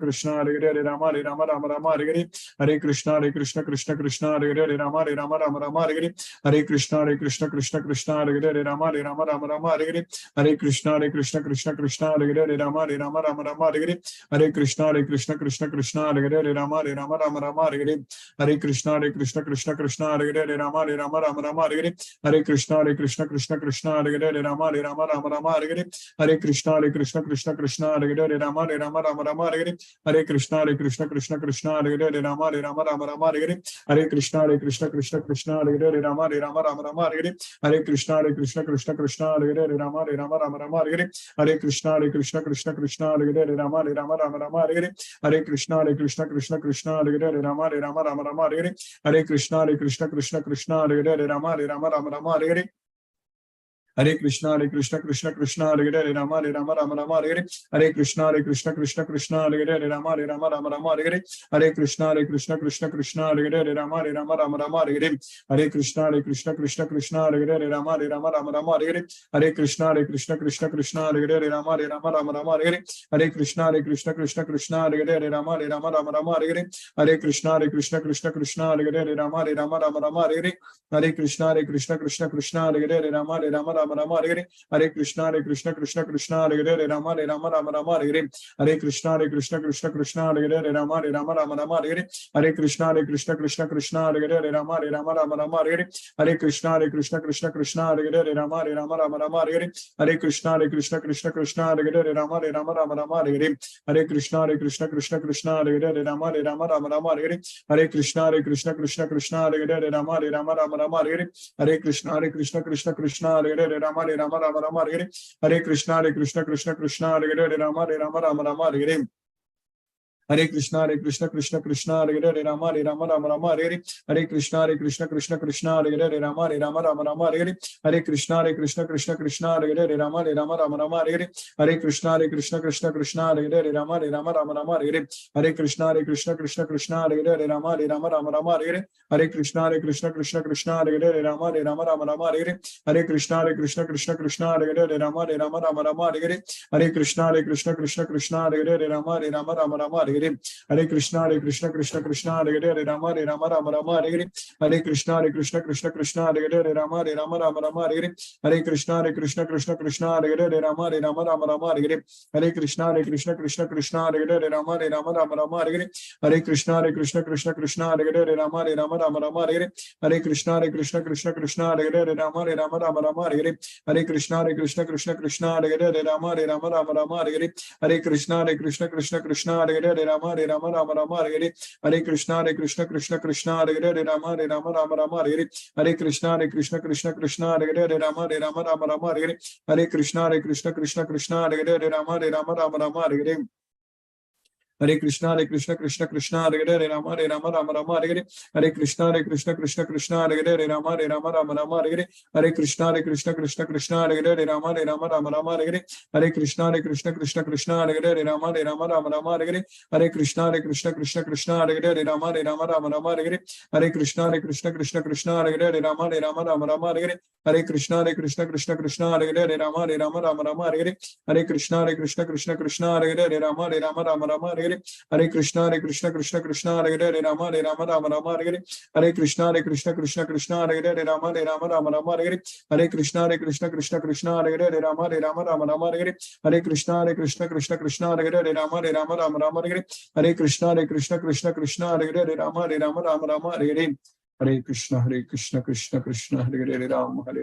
Krishna Hare Hare, Rama Rama Hare Hare, Hare Krishna Krishna Hare Hare, Rama Rama Hare Hare, Hare Krishna Krishna Hare Hare, Rama Rama Hare Hare, Hare Krishna Krishna Hare Hare, Rama Rama Hare Hare, Hare Krishna Krishna Hare Hare, Rama Rama Hare Hare, Hare Krishna Krishna Hare Hare, Rama Rama Hare Hare, Hare Krishna Krishna Hare Hare, Rama Rama Hare Hare, Hare Krishna Krishna Hare Hare, Rama Rama Hare Hare, Hare Krishna Krishna Hare Hare, Rama Rama Hare Hare, Hare Krishna Krishna Hare Hare, Rama Rama Hare Hare, Hare Krishna Krishna Hare Hare, Rama Rama Hare Hare, Hare Krishna Krishna Hare Hare, Rama Rama Hare Hare, Hare Krishna Krishna Hare Hare, Rama Rama Hare Hare, Hare Krishna Krishna Hare Hare, Rama Rama Hare Hare, Hare Krishna Krishna Hare Hare, Rama Rama Hare Hare, Hare Krishna Krishna Hare Hare, Rama Rama Hare Hare, Hare Krishna Krishna Hare Hare, Rama Rama Hare Hare, Hare Krishna Krishna Hare Hare, Rama Rama Hare Hare, Hare Krishna Krishna Hare Hare, Rama Rama Hare Hare, Hare Krishna Krishna Hare Hare, Rama Rama Rama Hare Hare, Hare Krishna Krishna Krishna Hare Hare, Rama Rama Rama Hare Hare, Hare Krishna Krishna Krishna Hare Hare, Rama Rama Hare Hare, Hare Krishna Krishna Krishna Hare Hare, Rama Rama Hare Hare, Hare Krishna Krishna Krishna Hare Hare, Rama Rama Hare Hare, Hare Krishna Krishna Krishna Hare Hare, Rama Rama Hare Hare, Hare Krishna Krishna Krishna Hare Hare, Rama Rama Hare Hare, Hare Krishna Krishna Krishna Hare Hare, Rama Rama Hare Hare, Hare Krishna Krishna Krishna Hare Hare, Rama Rama Hare Hare, Hare Krishna Krishna Krishna Hare Hare, Rama Rama Hare Hare, Hare Krishna Krishna Krishna Hare Hare, Rama Rama Hare Hare, Hare Krishna Krishna Krishna Hare Hare, Rama Rama Hare Hare, Hare Krishna Krishna Krishna Hare Hare, Rama Rama Hare Hare, Hare Krishna Krishna Krishna Hare Hare, Rama Rama Hare Hare, Hare Krishna Krishna Krishna Hare Hare, Rama Rama Hare Hare, Hare Krishna Krishna Krishna Hare Hare, Rama Rama Hare Hare, Hare Krishna Krishna Krishna Hare Hare, Rama Rama Hare Hare, Hare Krishna Krishna Krishna Hare Hare, Rama Rama Hare Hare, Hare Krishna Krishna Krishna Hare Hare, Rama Rama Hare Hare, Hare Krishna Krishna Krishna Hare Hare, Rama Rama Hare Hare, Hare Krishna Krishna Krishna Hare Hare, Rama Rama Hare Hare, Hare Krishna Krishna Krishna Hare Hare, Rama Rama Hare Hare, Hare Krishna Krishna Krishna Hare Hare, Rama Rama Hare Hare, Hare Krishna Krishna Krishna Hare Hare, Rama Rama Hare Hare, Hare Krishna Krishna Krishna Hare Hare, Rama Rama Hare Hare, Hare Krishna Krishna Krishna Hare Hare, Rama Rama Hare Hare, Hare Krishna Krishna Krishna Hare Hare, Rama Rama Hare Hare, Hare Krishna Krishna Krishna Hare Hare, Rama Rama Hare Hare, Hare Krishna Krishna Krishna Hare Hare, Rama Rama Hare Hare, Hare Krishna Krishna Krishna Hare Hare, Rama Rama Hare Hare, Hare Krishna Krishna Krishna Hare Hare, Rama Rama Hare Hare, Hare Krishna Krishna Krishna Hare Hare, Rama Rama Hare Hare, Hare Krishna Krishna Krishna Hare Hare, Rama Rama Hare Hare, Hare Krishna Krishna Krishna Hare Hare, Rama Rama Hare Hare, Hare Krishna Krishna Krishna Hare Hare, Rama Rama Hare Hare, Hare Krishna Krishna Krishna Hare Hare, Rama Rama Hare Hare, Hare Krishna Krishna Krishna Hare Hare, Rama Rama Hare Hare, Hare Krishna Krishna Krishna Hare Hare, Rama Rama Hare Hare, Hare Krishna Krishna Krishna Hare Hare, Rama Rama Hare Hare, Hare Krishna Krishna Krishna Hare Hare, Rama Rama Hare Hare, Hare Krishna Krishna Krishna Hare Hare, Rama Rama Hare Hare, Hare Krishna Krishna Krishna Hare Hare, Rama Rama Hare Hare, Hare Krishna Krishna Krishna Hare Hare,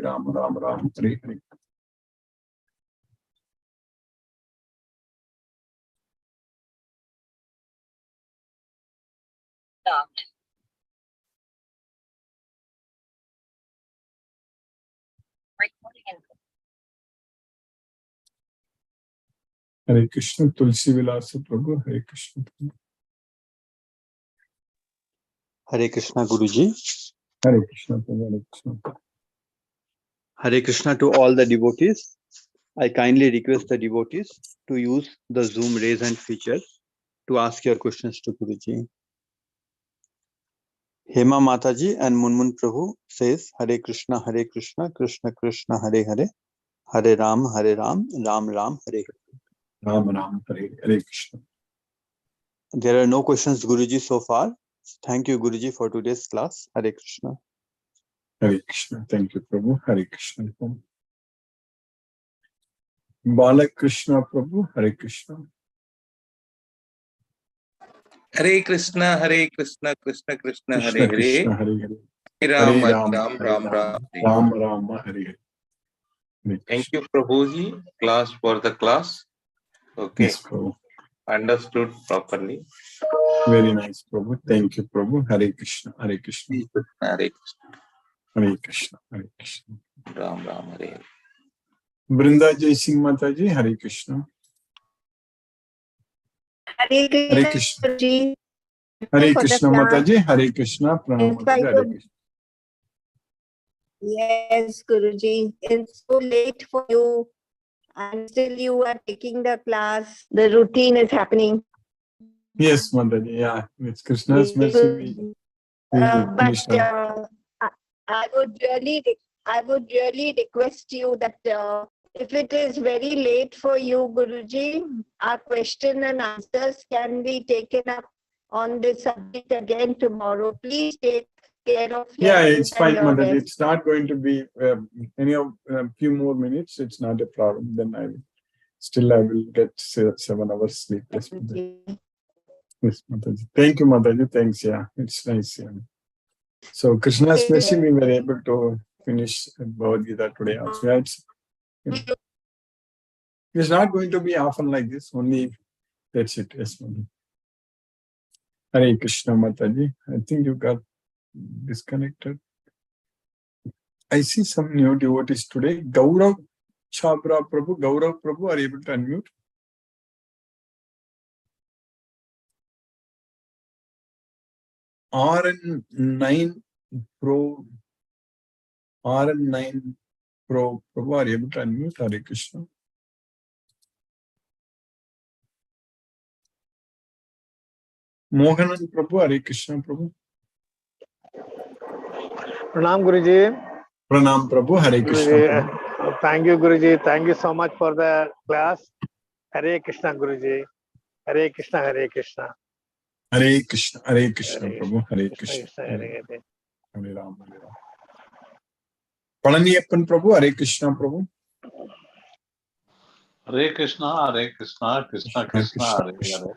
Ram Ram Hare Hare. Hare Krishna, Tulsi Vilasa Prabhu, Hare Krishna. Hare Krishna Guruji. Hare Krishna Prabhu, Hare Krishna. Hare Krishna to all the devotees. I kindly request the devotees to use the Zoom raise hand feature to ask your questions to Guruji. Hema Mataji and Munmun Prabhu says Hare Krishna, Krishna Krishna, Hare Hare, Hare Ram, Ram Ram, Hare Hare. Ram Ram, Hare Hare Krishna. There are no questions, Guruji, so far. Thank you, Guruji, for today's class. Hare Krishna. Hare Krishna. Thank you, Prabhu. Hare Krishna. Bala Krishna Prabhu, Hare Krishna. Hare Krishna, Krishna Krishna, Hare Hare. Krishna, Hare Hare. Hare Ram, Ram Ram, Hare Hare. Thank you, Prabhuji, class for the class. Okay. Yes, Prabhu. Understood properly. Very nice, Prabhu. Thank you, Prabhu. Hare Krishna, Hare Krishna. Hare Hare Krishna, Hare Krishna. Ram, Hare Hare. Brinda Jai Singh Mataji, Hare Krishna. Hare Krishna. Hare Krishna Mataji, Hare Krishna. Pranam Mataji, Hare Krishna. Yes, Guruji. It's so late for you and still you are taking the class. The routine is happening. Yes, Mataji. Yeah, it's Krishna's mercy. I would really request you that if it is very late for you, Guruji, our question and answers can be taken up on this subject again tomorrow. Please take care of Yeah, your it's health and fine, your Mataji. rest. It's not going to be any of a few more minutes. It's not a problem. Then I will get 7 hours sleep. Yes, Mataji. Yes, Mataji. Thank you, Mataji. Thanks. Yeah, it's nice. Yeah. So Krishna's mercy, we were able to finish Bhagavad Gita today also. Yeah, it's not going to be often like this. Only that's it. Yes, Mataji. Hare Krishna, Mataji. I think you got disconnected. I see some new devotees today. Gaurav Chabra Prabhu, Gaurav Prabhu are able to unmute. RN9 Pro Prabhu are able to unmute. Hare Krishna. Mohanan Prabhu, Hare Krishna Prabhu. Pranam Guruji. Pranam Prabhu, Hare Krishna Prabhu. Thank you, Guruji. Thank you so much for the class. Hare Krishna, Guruji. Hare Krishna, Hare Krishna. Hare Krishna, Hare Krishna Prabhu, Hare Krishna. Hare Ram, Hare Ram. Palaniyappan Prabhu, Hare Krishna Prabhu. Hare Krishna, Krishna Krishna, Hare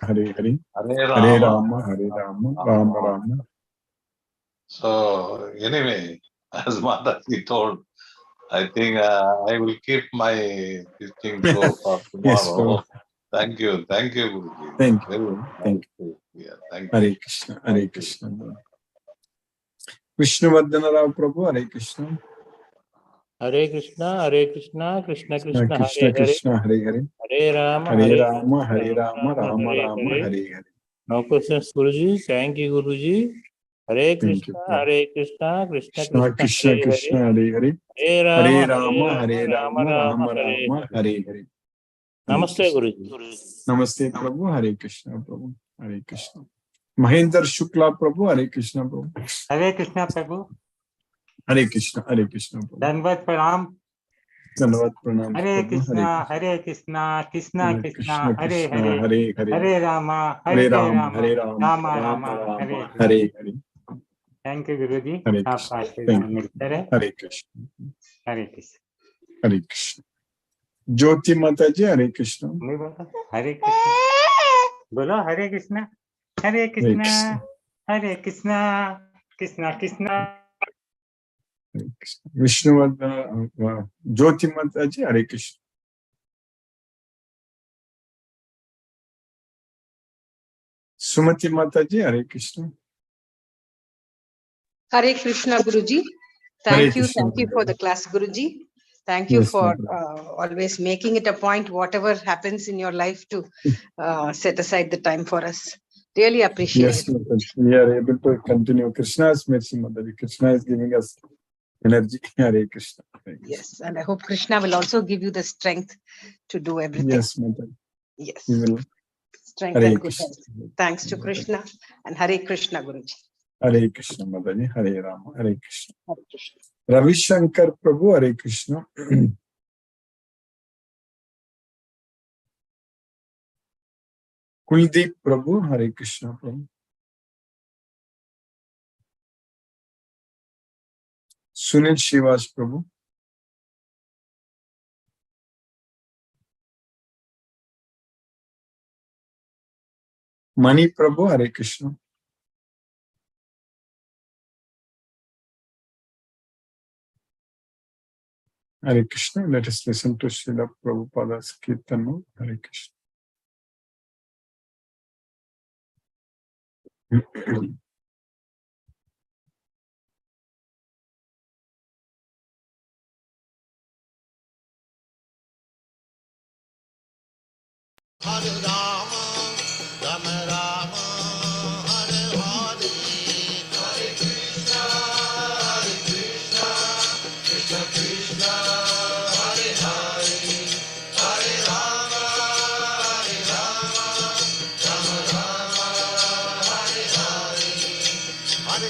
Hare Hare. Hare Hare Rama, Rama, Rama Rama. So anyway, as Mataji told, I think I will keep my teaching go for tomorrow. Yes, Prabhu. Thank you, Guruji. Thank Very you. Thank you. Yeah, thank you. Hare Krishna, Hare Krishna. Vishnuvardhana Rao Prabhu, Hare Krishna. Hare Krishna, Krishna Krishna, Krishna Hare Hare, Krishna, Hare Hare. Hare Rama, Hare Rama, Hare Rama, Rama Hare Rama, Hare. Hare Hare. No questions, Guruji. Thank you, Guruji. Hare Thank you, Krishna, Prabhu. Krishna Krishna Hare Krishna, Hare, Hare Hare. Hare Hare Rama, Rama, Hare Rama, Rama Hare Rama, Hare. Hare Hare. Namaste, Guruji. Namaste, Prabhu. Hare Krishna, Prabhu. Hare Krishna. Mahendra Shukla, Prabhu. Hare Krishna, Prabhu. Hare Krishna Prabhu. Hare Krishna, Hare Krishna, Prabhu. Dandavat Pranam. Dhanavad Pranam, Hare Prabhu. Krishna, Hare Krishna, Krishna Krishna, Hare Hare, Hare Hare. Hare Rama, Hare Hare Rama, Rama, Hare Rama, Rama Rama Rama, Hare Rama, Hare. Hare Hare. Thank you, Guruji. Hare आपका Krishna. आशीर्वाद Thank you. मिलता रहे. Hare Krishna. Hare Krishna. Hare Krishna. Jyoti Mataji, Hare Krishna. मैं बोलता Hare Krishna. बोलो Hare Krishna. Hare Krishna. Hare Krishna. Krishna Krishna. Vishnuvardhana, Jyoti Mataji, Hare Krishna. Sumati Mataji, Hare Krishna. Hare Krishna, Guruji. Hare Thank you Krishna. for the class, Guruji. Thank you Yes, for Mataji. always making it a point, whatever happens in your life, to set aside the time for us. Really appreciate Yes, it. Mataji. We are able to continue. Krishna's mercy, Mataji. Krishna is giving us energy. Hare Krishna. Hare Krishna. Yes, and I hope Krishna will also give you the strength to do everything. Yes, Mataji. Yes, We will. strength Hare and good Krishna. health. Thanks to Krishna and Hare Krishna, Guruji. Hare Krishna, Mataji. Hare Rama, Hare Krishna. Hare Krishna. Ravi Shankar Prabhu, Hare Krishna. Kuldeep Prabhu, Hare Krishna Prabhu. Sunil Shivas Prabhu. Mani Prabhu, Hare Krishna. Hare Krishna. Let us listen to Srila Prabhupada's Kirtan. Hare Krishna. Hare Rama, Rama Rama, Hare Hare, Hare Krishna, Krishna Krishna, Hare Hare, Hare Rama, Rama Rama, Hare Hare, Hare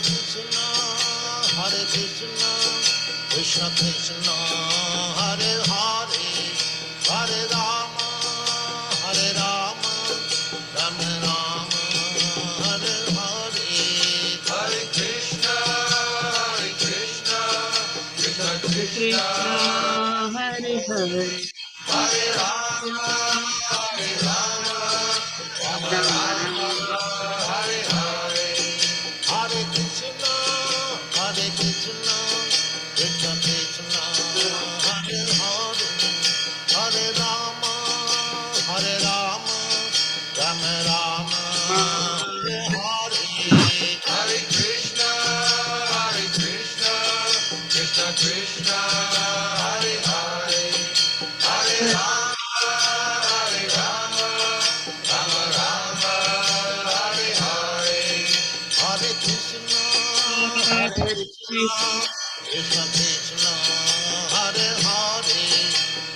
Krishna, Krishna Krishna, Hare Hare, Hare Rama, Rama Rama, Hare Hare, Hare Krishna, Krishna, Hare Hare, Hare Rama, Hare Rama, Rama Rama, Hare Hare. Hare Krishna, Krishna Krishna, Hare Hare, Hare Rama, Rama Rama, Hare Hare. Hare Krishna, Krishna Krishna, Hare Hare, Hare Rama, Rama Rama, Hare Hare. Hare Krishna, Krishna Krishna, Hare Hare,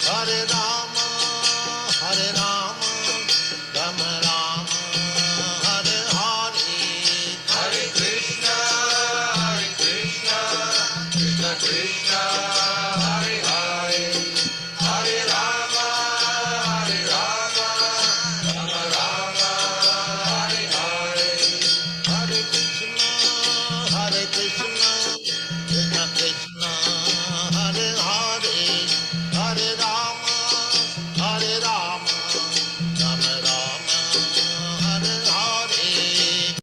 Hare Rama, Rama Rama, Hare Hare. Hare Krishna, Krishna Krishna, Hare Hare, Hare Rama, Rama Rama, Hare Hare. Hare Krishna, Krishna Krishna, Hare Hare, Hare Rama, Rama Rama, Hare Hare.